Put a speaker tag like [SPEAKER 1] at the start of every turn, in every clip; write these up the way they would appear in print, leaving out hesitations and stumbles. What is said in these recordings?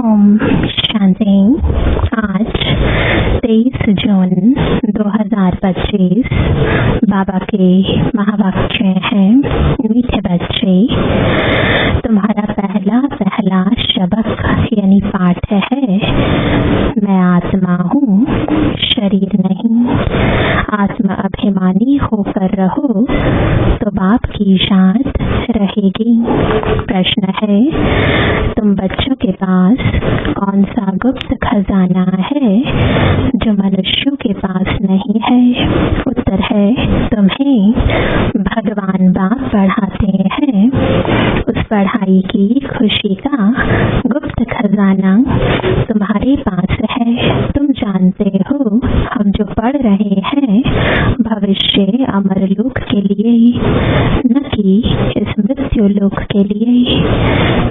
[SPEAKER 1] ओम शांति। आज 23 जून 2025 बाबा के महावाक्य हैं, मीठे बच्चे, तुम्हारा पहला सबक यानी पाठ है, मैं आत्मा हूँ, शरीर नहीं। आत्मा अभिमानी होकर रहो तो बाप की शांत रहेगी। प्रश्न है, तुम बच्चों के पास कौन सा गुप्त खजाना है जो मनुष्यों के पास नहीं है? उत्तर है, तुम्हें भगवान बाप पढ़ाते हैं। उस पढ़ाई की खुशी का गुप्त खजाना तुम्हारे पास है। तुम जानते हो, हम जो पढ़ रहे हैं भविष्य अमरलोक के लिए, न कि इस मृत्यु लोक के लिए।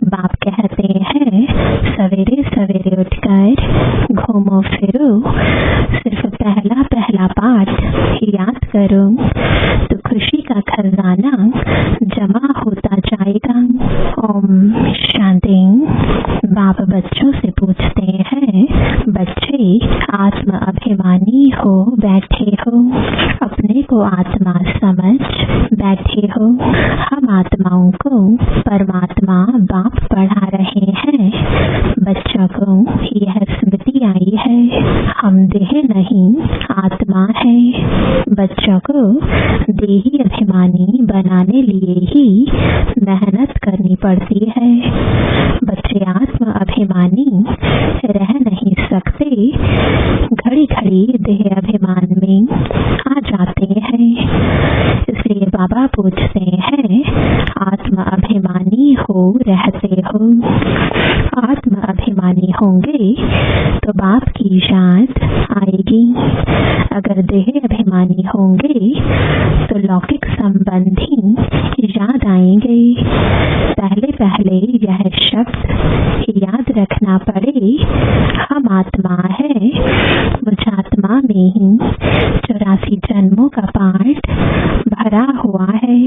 [SPEAKER 1] बाप कहते हैं, सवेरे सवेरे उठकर घूमो फिरो, सिर्फ पहला पाठ याद करो तो खुशी का खजाना जमा होता जाएगा। ओम शांति। बाप बच्चों से पूछते हैं, बच्चे आत्मा अभिमानी हो बैठे हो, अपने को आत्मा समझ बैठे हो। हम आत्माओं को परमात्मा बाप पढ़ा रहे हैं। बच्चों को यह स्मृति आई है, हम देह नहीं आत्मा है। बच्चों को देही अभिमानी बनाने लिए ही मेहनत करनी पड़ती है। बच्चे आत्मा अभिमानी रह नहीं सकते, घड़ी घड़ी देह अभिमान में आ जाते हैं। इसलिए बाबा पूछते हैं, आत्मा अभिमानी हो रहते हो? आत्मा अभिमानी होंगे तो बाप की याद आएगी। अगर देह अभिमानी होंगे तो लौकिक संबंधी याद आएंगे। पहले यह शब्द याद रखना पड़े, हम आत्मा है। मुझ आत्मा में ही 84 जन्मों का पाठ भरा हुआ है।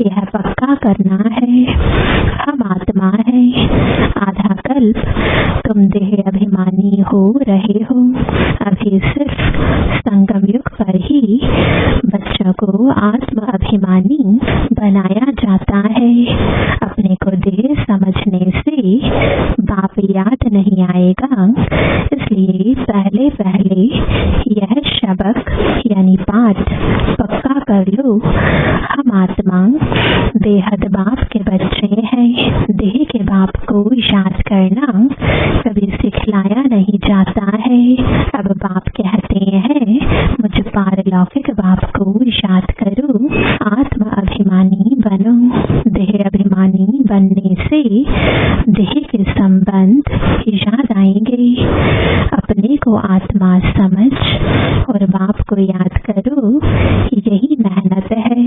[SPEAKER 1] यह पक्का करना है, हम आत्मा है। आधा कल्प तुम देह अभिमानी हो रहे हो। अभी सिर्फ संगम युग पर ही बच्चों को आत्मा अभिमानी बनाया जाता है। अपने को देह समझने से बाप याद नहीं आएगा। इसलिए पहले यह सबक यानी पाठ पक्का कर लो। हम आत्मा बेहद बाप के बच्चे हैं। देह के बाप को याद करना कभी सिखलाया नहीं जाता है। अब बाप कहते हैं, मुझे पारलौकिक बाप को याद करो, आत्मा अभिमानी बनो। देह अभिमानी बनने से देह के संबंध याद आएंगे। अपने को आत्मा समझ और बाप को याद करो, यही मेहनत है।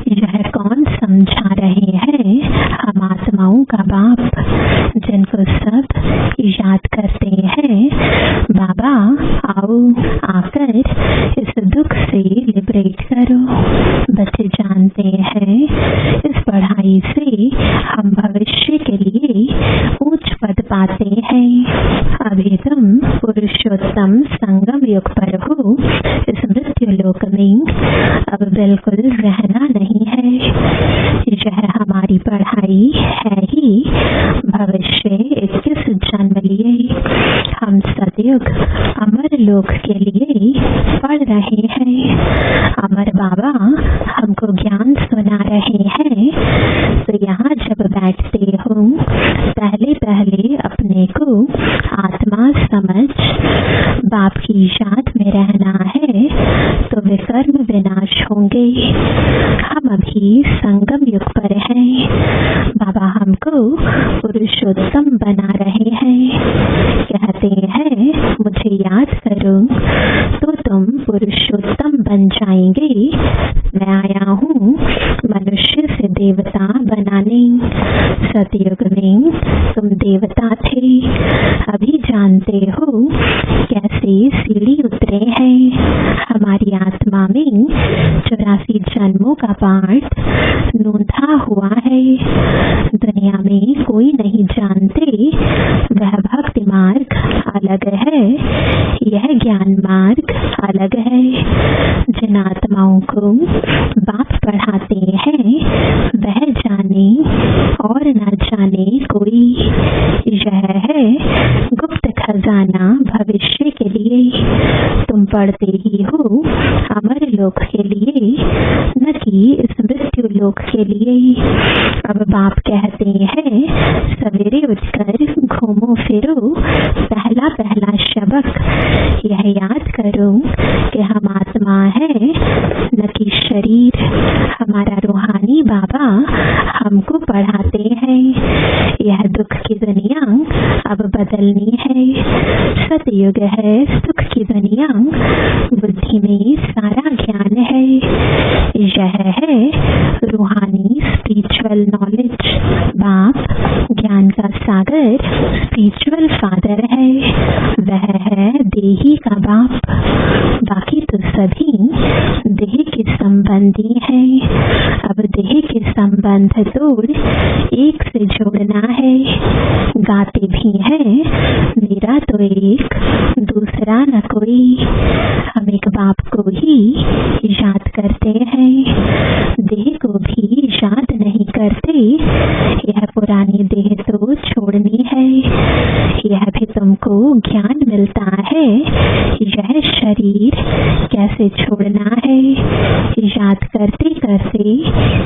[SPEAKER 1] यह कौन समझा रहे हैं? हम आत्माओं का बाप, जिनको सब याद करते हैं। बाबा आओ, आकर इस दुख से लिबरेट करो। बच्चे जानते हैं, इस पढ़ाई से हम भविष्य के लिए उच्च पद पाते हैं। अभी तुम पुरुषोत्तम संगम युग पर हो, इस मृत्यु लोक में अब बिल्कुल रहना नहीं है। यह हमारी पढ़ाई है ही। भविष्य 21 जन्म लिए हम सतयुग अमर लोक के लिए पढ़ रहे हैं। अमर बाबा हमको ज्ञान सुना रहे हैं। तो यहाँ जब बैठते हो, पहले अपने को आत्मा समझ बाप की याद में रहना है, तो विकर्म विनाश होंगे। हम अभी संगम युग पर हैं। बाबा हमको पुरुषोत्तम बना रहे हैं। कहते हैं, मुझे याद करो तो तुम पुरुषोत्तम बन जाएंगे। मैं आया हूँ मनुष्य से देवता बनाने। सतयुग में तुम देवता थे, अभी जानते हो कैसे सीढ़ी उतरे हैं। हमारी आत्मा में 84 जन्मों का पाठ नोंधा हुआ है। दुनिया में कोई नहीं जानते वह भक्ति मार्ग अलग है, यह ज्ञान मार्ग अलग है। जिन आत्माओं को बाप पढ़ाते हैं वह जाने और न जाने कोई, यह है गुप्त खजाना भविष्य के लिए। तुम पढ़ते ही हो अमर लोक के लिए, न कि इस मृत्यु लोक के लिए। अब बाप कहते हैं सवेरे उठकर घूमो फिरो, पहला पहला शबक यह याद करो कि हम आत्मा है न कि शरीर। हमारा रूहानी बाबा हमको पढ़ाते हैं यह दुख की दुनिया अब बदलनी है। सतयुग है सुख की दुनिया, बुद्धि में सारा ज्ञान है। यह है रूहानी स्पिरिचुअल नॉलेज। बाप ज्ञान का सागर स्पिरिचुअल फादर है, वह है देही का बाप। बाकी तो सभी देह के संबंधी है। अब देह के संबंध तोड़ एक से जोड़ना है। गाते भी हैं मेरा तो एक दूसरा न कोई। हम एक बाप को ही याद करते हैं, देह को भी याद नहीं करते। यह पुरानी देह तो छोड़नी है, यह भी तुमको ज्ञान मिलता है। यह शरीर कैसे छोड़ना है, याद करते करते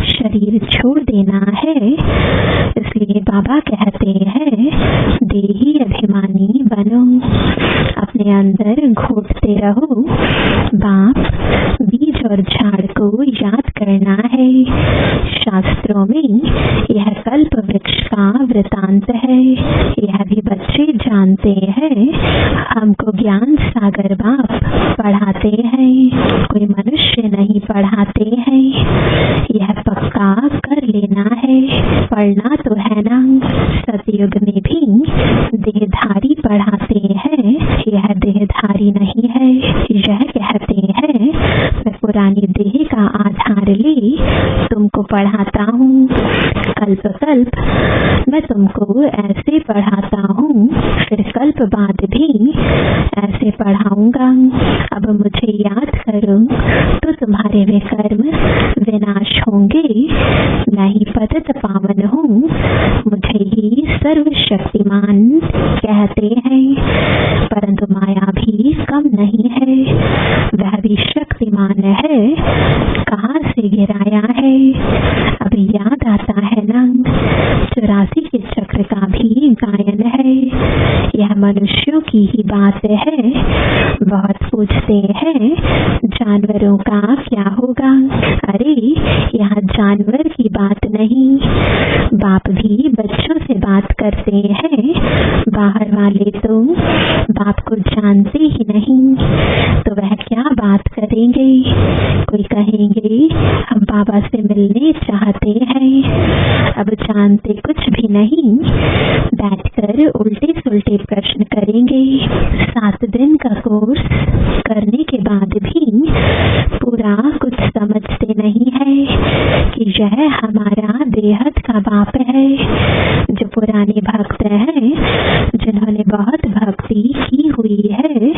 [SPEAKER 1] शरीर छोड़ देना है। इसलिए बाबा कहते हैं देही अभिमानी बनो, अपने अंदर घोटते रहो। बाप बीज और झाड़ को याद करना है। शास्त्रों में यह कल्प वृक्ष का वृतांत है, यह भी बच्चे जानते हैं। हमको ज्ञान सागर बाप पढ़ाते हैं, कोई मनुष्य नहीं पढ़ाते हैं। यह पक्का कर लेना है, पढ़ना तो है ना। सतयुग में भी देहधारी पढ़ाते हैं, यह देहधारी नहीं है। यह कहते हैं मैं पुरानी देह का आधार ले तुमको पढ़ाता हूँ, कल्प कल्प मैं तुमको ऐसे पढ़ाता हूँ, फिर कल्प बाद भी ऐसे पढ़ाऊंगा। अब मुझे याद करो तो तुम्हारे वे कर्म विनाश होंगे। मैं ही पतित पावन हूँ, मुझे ही सर्वशक्तिमान कहते हैं। परंतु माया भी कम नहीं है, वह भी शक्तिमान है। कहाँ से गिराया है अब याद आता है ना। 84 के चक्र का भी गायन है, यह मनुष्यों की ही बात है। बहुत पूछते हैं जानवरों का क्या होगा। अरे यहाँ जानवर की बात नहीं, बाप भी बच्चों से बात करते हैं। बाहर वाले तो बाप को जानते ही नहीं, तो वह क्या बात करेंगे। कोई कहेंगे हम बाबा से मिलने चाहते हैं, अब जानते कुछ भी नहीं, बैठकर उल्टे सुल्टे प्रश्न करेंगे। 7 दिन का कोर्स करने के बाद भी पूरा कुछ समझते नहीं है कि यह हमारा बेहद का बाप है। जो पुराने भक्त हैं, जिन्होंने बहुत भक्ति की हुई है,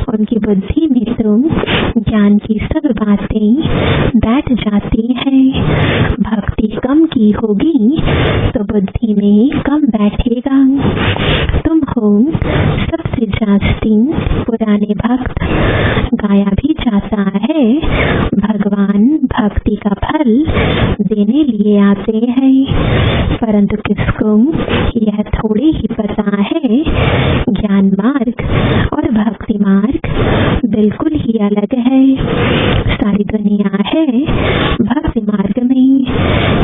[SPEAKER 1] उनकी बुद्धि में तो ज्ञान की सब बातें बैठ जाती हैं। भक्ति कम की होगी तो बुद्धि में कम बैठेगा। तुम हो सबसे जास्ती पुराने भक्त। गाया भी जाता है भगवान भक्ति का फल देने लिए आते हैं, परंतु किसको यह थोड़ी ही पता है। ज्ञान मार्ग और भक्ति मार्ग बिल्कुल ही अलग है। सारी दुनिया है भक्ति मार्ग में।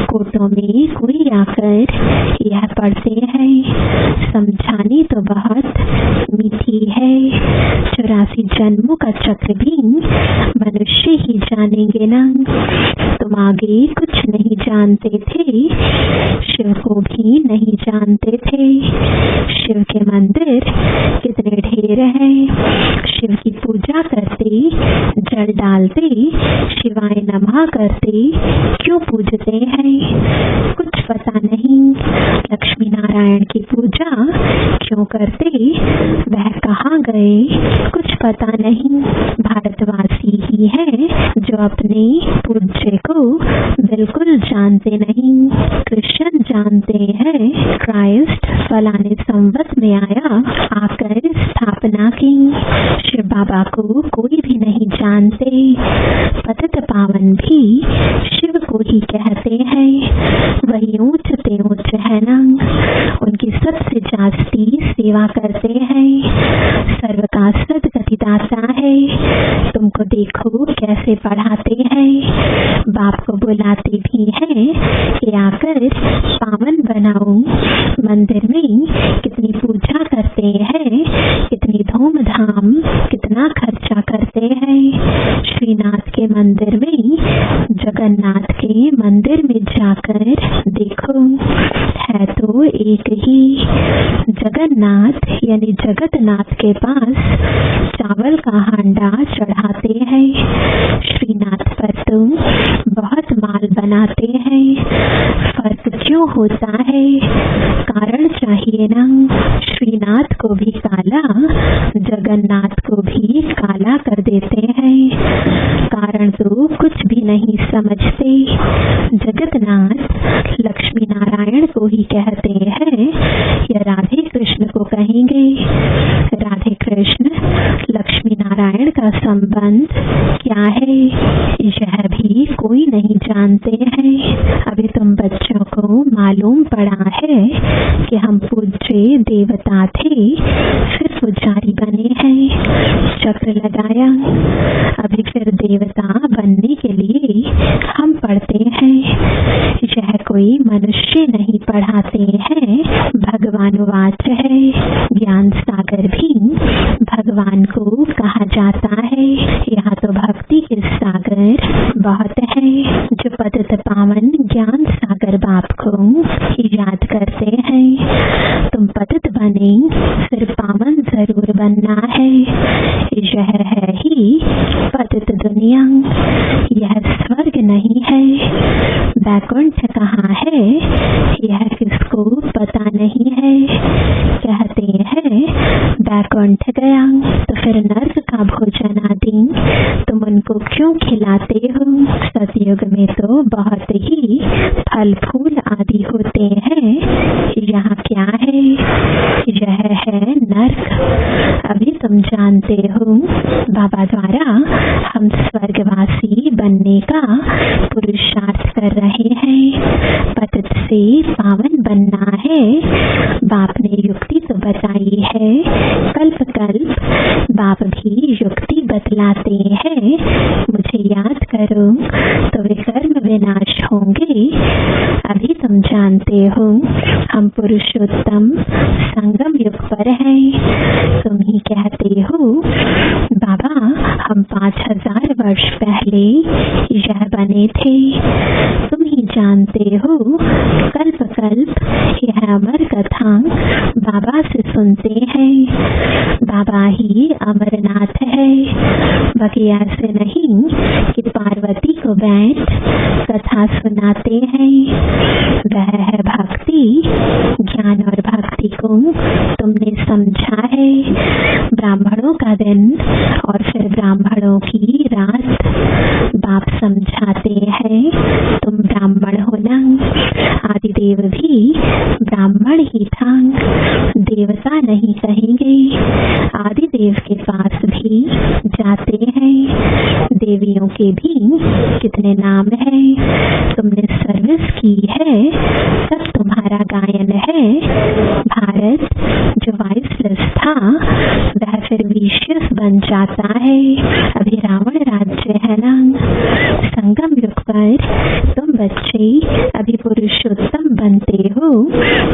[SPEAKER 1] कोटों में कोई आकर यह पढ़ते हैं समझानी तो बहुत मीठी है। 84 जन्मों का चक्र भी मनुष्य ही जानेंगे ना। तुम आगे कुछ नहीं जानते थे, शिव को भी नहीं जानते थे। शिव के मंदिर कितने ढेर हैं। शिव की पूजा करते, जल डालते, शिवाय नमः करते, क्यों पूजते हैं कुछ पता नहीं। लक्ष्मी नारायण की पूजा क्यों करते, वह कहाँ गए कुछ पता नहीं। भारतवासी ही है जो अपने पूज्य को बिल्कुल जानते नहीं। कृष्ण जानते हैं क्राइस्ट फलाने संवत में आया, आकर स्थापना की। शिव बाबा को कोई भी नहीं जानते। पतित पावन भी शिव को ही कहते हैं। वही ऊंच ते ऊंच है ना, उनकी सबसे जास्ती सेवा करते हैं। सर्व का सदगति दाता है। तुमको देखो कैसे पढ़ाते हैं। बाप को बुलाते भी हैं कि आकर पावन बनाओ। मंदिर में कितनी पूजा करते हैं, कितनी धूमधाम, कितना खर्चा करते हैं। श्रीनाथ के मंदिर में, जगन्नाथ के मंदिर में जाकर देखो, है तो एक ही। जगन्नाथ यानी जगतनाथ के पास चावल का हांडा चढ़ाते हैं। श्रीनाथ पर तो बहुत माल बनाते हैं। फर्क क्यों होता है, कारण चाहिए ना। श्रीनाथ को भी काला, जगन्नाथ को भी काला कर देते हैं। कारण तो कुछ भी नहीं समझते। जगन्नाथ लक्ष्मी नारायण को ही कहते हैं या राधे कृष्ण को कहेंगे। राधे कृष्ण लक्ष्मी नारायण का संबंध क्या है, यह भी कोई नहीं जानते हैं। अभी तुम बच्चों को मालूम पड़ा है कि हम पूज्य देवता थे, फिर पुजारी बने हैं, चक्र लगाया। अभी फिर देवता बनने के लिए हम पढ़ते हैं। यह कोई मनुष्य नहीं पढ़ाते हैं, भगवान वाच है। ज्ञान सागर भी भगवान को कहा जाता है। यहाँ तो भक्ति के सागर बहुत है। जो पतित पावन ज्ञान सागर बाप को याद करते हैं। तुम पतित बने, फिर पावन जरूर बनना है। यह है ही पतित दुनिया, यह स्वर्ग नहीं है। बैकुंठ कहाँ है, यह किसको पता नहीं है। कहते हैं बैकुंठ गया तो फिर नर्क का भोजन आदि तुम उनको क्यों खिलाते हो। सतयुग में तो बहुत ही फल फूल आदि होते हैं। यहाँ क्या है, यह है नर्क। अभी तुम जानते हो बाबा द्वारा हम स्वर्गवासी बनने का पुरुषार्थ कर रहे हैं। पतित से पावन बनना है। बाप ने युक्ति तो बताई है, कल्प कल्प बाप भी युक्ति बतलाते हैं। मुझे याद करो तो वे कर्म विनाश होंगे। अभी तुम जानते हो हम पुरुषोत्तम संगम युग पर हैं। तुम ही कहते हो बाबा हम 5000 वर्ष पहले यह बने थे। तुम ही जानते हो कल्प कल्प यह अमर कथा बाबा से सुनते हैं। बाबा ही अमरनाथ है। बाकी ऐसे नहीं कि पार्वती को बैठ कथा सुनाते हैं। वह है भक्ति। ज्ञान और भक्ति को तुमने समझा है। ब्राह्मणों का दिन और फिर ब्राह्मणों की रात बाप समझाते हैं। तुम ब्राह्मण हो ना। आदिदेव भी ब्राह्मण ही था, देवता नहीं कहेंगे। आदिदेव के पास भी जाते हैं। देवियों के भी कितने नाम हैं। तुमने सर्विस की है, सब तुम्हारा गायन है। भारत जो वाइसलेस था वह फिर विशियस बन जाता है। अभी रावण राज्य है ना। संगम युग पर तुम बच्चे अभी पुरुषोत्तम बनते हो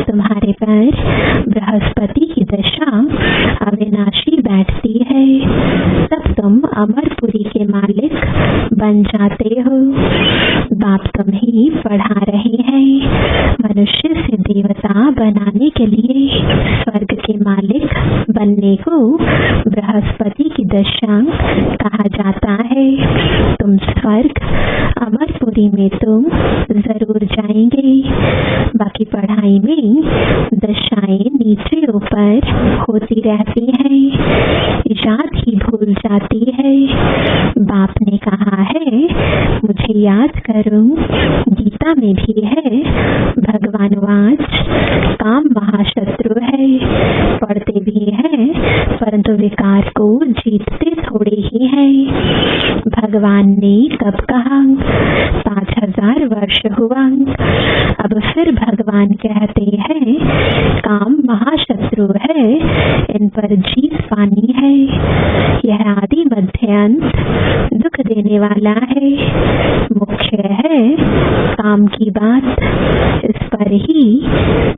[SPEAKER 1] तुम्हारे पर बृहस्पति की दशा अविनाशी बैठती है, तब तुम अमरपुरी के मालिक बन जाते हो। बाप तुम्हें पढ़ा रहे हैं मनुष्य से देवता बनाने के लिए। स्वर्ग के मालिक बनने को बृहस्पति की दशा कहा जाता है। तुम स्वर्ग अमरपुरी में तुम जरूर जाएंगे। बाकी पढ़ाई में दशाएं नीचे ऊपर होती रहती हैं, याद ही भूल जाती है। बाप ने कहा है मुझे याद करो। गीता में भी है भगवान वाच काम महाशत्रु है। पढ़ते भी हैं परंतु विकार को जीतते थोड़े ही हैं। भगवान ने कब कहा? 5000 वर्ष हुआ। अब फिर भगवान कहते हैं काम महाशत्रु है, इन पर जीत पानी है। यह आदि मध्य अंत दुख देने वाला है। मुख्य है काम की बात, इस पर ही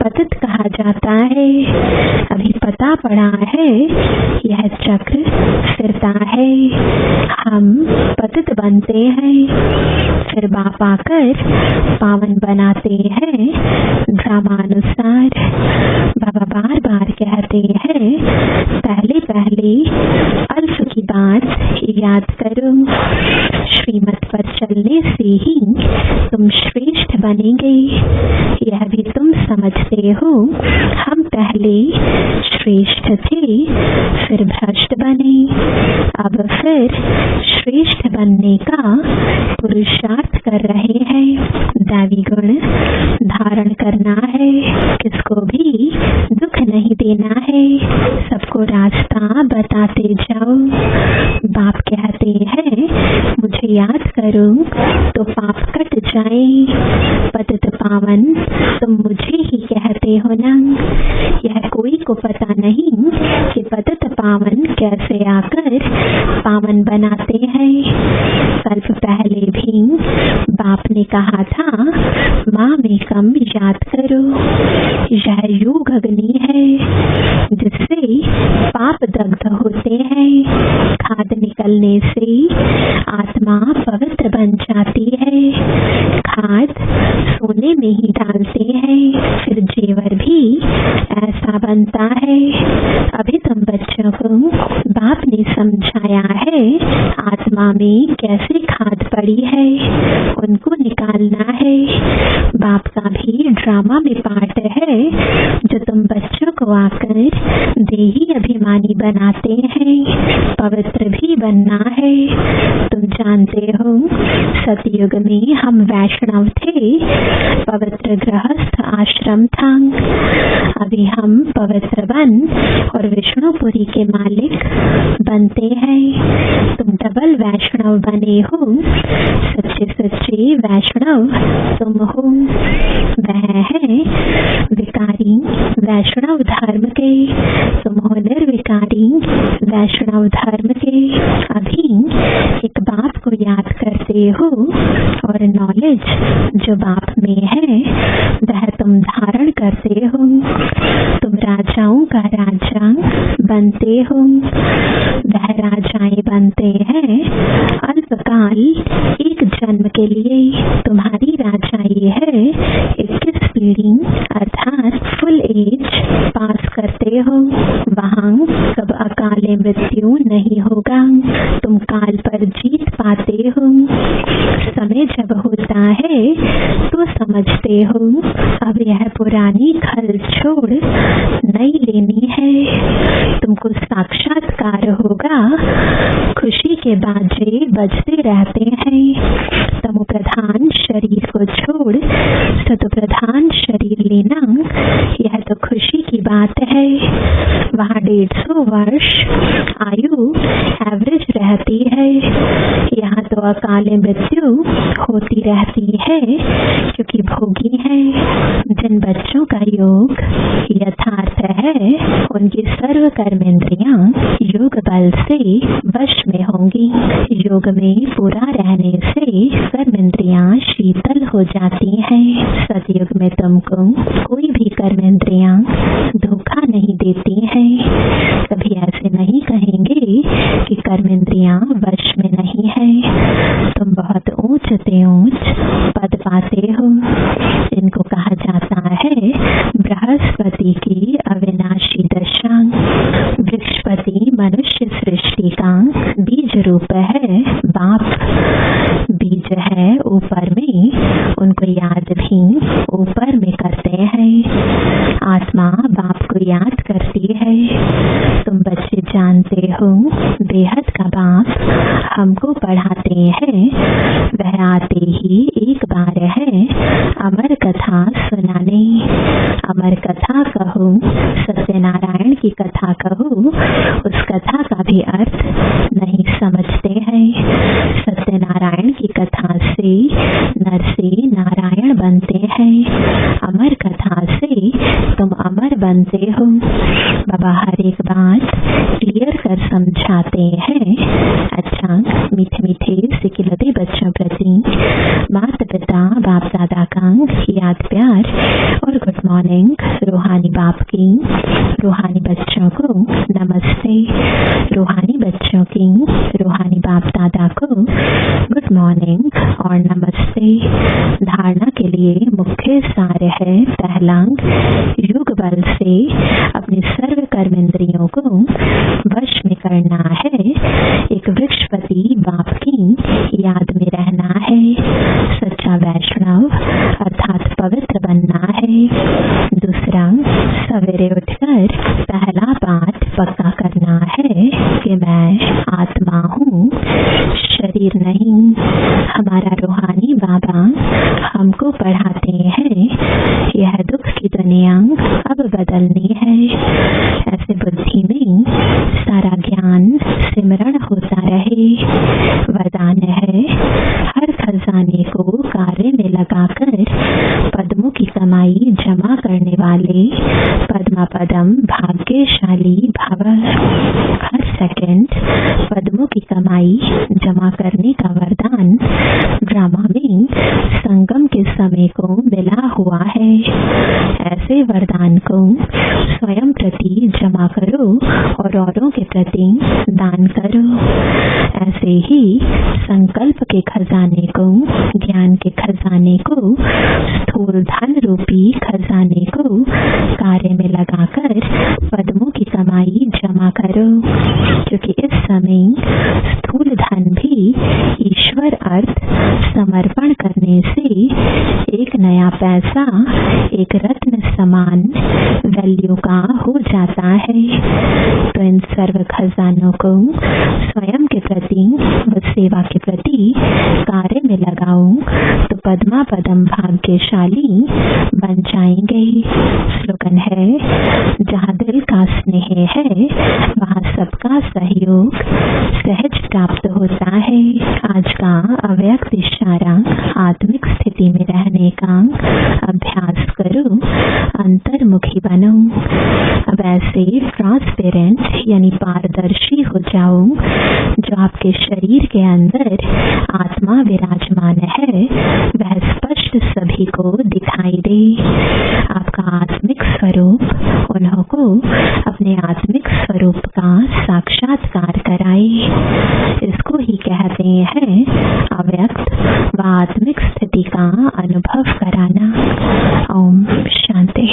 [SPEAKER 1] पतित कहा जाता है। अभी पता पड़ा है यह चक्र फिरता है। हम पतित बनते हैं, फिर बाप आकर पावन बनाते हैं ड्रामानुसार। बाबा बार बार कहते हैं पहले पहले अल्फ की बात याद करो। श्रीमत पर चलने से ही तुम श्रेष्ठ बनेंगे, यह भी तुम समझते हो। हम पहले श्रेष्ठ थे, फिर भ्रष्ट बने, अब फिर श्रेष्ठ बनने का पुरुषार्थ कर रहे हैं। दैवी गुण धारण करना है, किसको भी दुख नहीं देना है, सबको रास्ता बताते जाओ। बाप कहते हैं मुझे याद करो तो पाप कट जाए। पतित पावन तुम मुझे ही कहते हो ना। यह कोई को पता नहीं कि पतित पावन कैसे आकर पावन बनाते हैं। कल्प पहले भी बाप ने कहा था माँ में कम याद करो। यह योग अग्नि है जिससे पाप दग्ध होते हैं। खाद निकलने से आत्मा पवित्र बन जाती है। खाद सोने में ही डालते हैं, फिर जेवर भी ऐसा बनता है। अभी तुम बच्चों को बाप ने समझाया है आत्मा में कैसे खाद पड़ी है, उनको निकालना है। बाप का भी ड्रामा में पार्ट है जो तुम बच्चों को आकर देही अभिमानी बनाते हैं। पवित्र भी बनना है। तुम जानते हो सतयुग में हम वैष्णव थे, पवित्र गृहस्थ आश्रम था। अभी हम पवित्र बन और विष्णुपुरी के मालिक बनते हैं। तुम डबल वैष्णव बने हो, सच्चे सच्चे वैष्णव तुम हो। वह है विकारी वैष्णव धर्म के, तुम हो निर्विकारी वैष्णव धर्म के। अभी एक बाप को याद करते हो और नॉलेज जो बाप में है वह तुम धारण करते हो। तुम राजाओं का राजा बनते हो। वह राजाएं बनते हैं अल्पकाल एक जन्म के लिए। तुम्हारी राजाई है 21 पीढ़ी अर्थात फुल एज पास करते हो। वहाँ कब अकाले मृत्यु नहीं होगा। तुम काल पर जीत पाते हो। समय जब होता है तो समझते हो अब यह पुरानी खल छोड़ नई लेनी है। तुमको साक्षात्कार होगा। खुशी के बाजे बजते रहते हैं। तमो प्रधान शरीर को छोड़ सतो प्रधान शरीर लेना यह तो खुशी की बात है। वहाँ 150 वर्ष आयु एवरेज रहती है। यहाँ तो अकाले मृत्यु होती रहती है क्योंकि भोगी है। जिन बच्चों का योग यथार्थ है उनकी सर्व कर्मेंद्रियां इंद्रियां योग बल से वश में होंगी। योग में पूरा रहने से कर्म इंद्रियां शीतल हो जाती हैं। सतयुग में तुमको कोई भी कर्म इंद्रियां धोखा नहीं देती हैं। कभी ऐसे नहीं कहेंगे कि कर्म इंद्रियां वश में नहीं है। तुम बहुत ऊंच से ऊंच पद पाते हो। इनको कहा जाता है बृहस्पति की अविनाशी दशा। बृहस्पति मनुष्य सृष्टि का बीज रूप है। बाप बीज है ऊपर में, उनको याद भी ऊपर में करते हैं। आत्मा बाप को याद करती है। तुम बच्चे जानते हो बेहद का बाप हमको पढ़ाते हैं। वह आते ही एक बार है अमर कथा सुनाने। अमर कथा कहो, सत्यनारायण की कथा कहो, उस कथा का भी अर्थ नहीं समझते हैं। सत्यनारायण की कथा से नर से नारायण बनते हैं। अमर कथा से तुम अमर बनते हो। बाबा हर एक बात क्लियर कर समझाते हैं। अच्छा, मीठे मीठे सिकिलते बच्चों प्रति माता पिता बाप दादा का याद प्यार और गुड मॉर्निंग। रूहानी बाप की रूहानी बच्चों को नमस्ते। रूहानी बच्चों की रूहानी बाप दादा को गुड मॉर्निंग और नमस्ते। धारणा के लिए मुख्य सार है। पहला, योग बल से अपने सर्व कर्म इंद्रियों को वश में करना है। एक वृक्षपति बाप की याद में रहना है। सच्चा वैष्णव अर्थात पवित्र बनना है। दूसरा, सवेरे उठकर पहला पाठ पक्का करना है कि मैं आत्मा हूँ, शरीर नहीं। हमारा रूहानी बाबा हमको पढ़ाते हैं यह दुख की दुनिया अब बदलनी है। ऐसे बुद्धि में सारा ज्ञान सिमरण होता रहे। वरदान है हर खजाने को कार्य में लगाकर पद्मों की कमाई जमा करने वाले पद्मा पदम भाग्यशाली भव। हर सेकंड पद्मों की कमाई जमा करने का वरदान ड्रामा में संगम के समय को मिला हुआ है। ऐसे वरदान को स्वयं प्रति जमा करो और औरों के प्रति दान करो। ऐसे ही संकल्प के खजाने को, ज्ञान के खजाने को, स्थूल धन रूपी खजाने को कार्य में लगाकर पद्मों की कमाई जमा करो। क्योंकि इस समय स्थूल धन भी ईश्वर अर्थ समर्पण करने से एक नया पैसा एक रत्न समान वैल्यू का हो जाता है। तो इन सर्व खजानों को स्वयं के प्रति व सेवा के प्रति कार्य में लगाओ तो पद्मा पदम भाग्यशाली बन जाएंगे। स्लोगन है, जहाँ दिल का स्नेह है वहाँ सबका सहयोग सहज प्राप्त होता है। आज का अव्यक्त इशारा, आत्मिक स्थिति में रहने का अभ्यास करो, अंतर्मुखी बनो। अब ऐसे ट्रांसपेरेंट यानी पारदर्शी हो जाओ जो आपके शरीर के अंदर आत्मा विराजमान है वह स्पष्ट सभी को दिखाई दे। आपका आत्मिक स्वरूप उन्हों को अपने आत्मिक स्वरूप का साक्षात्कार कराए। इसको ही कहते हैं अव्यक्त व आत्मिक स्थिति का अनुभव कराना। ओम शांति।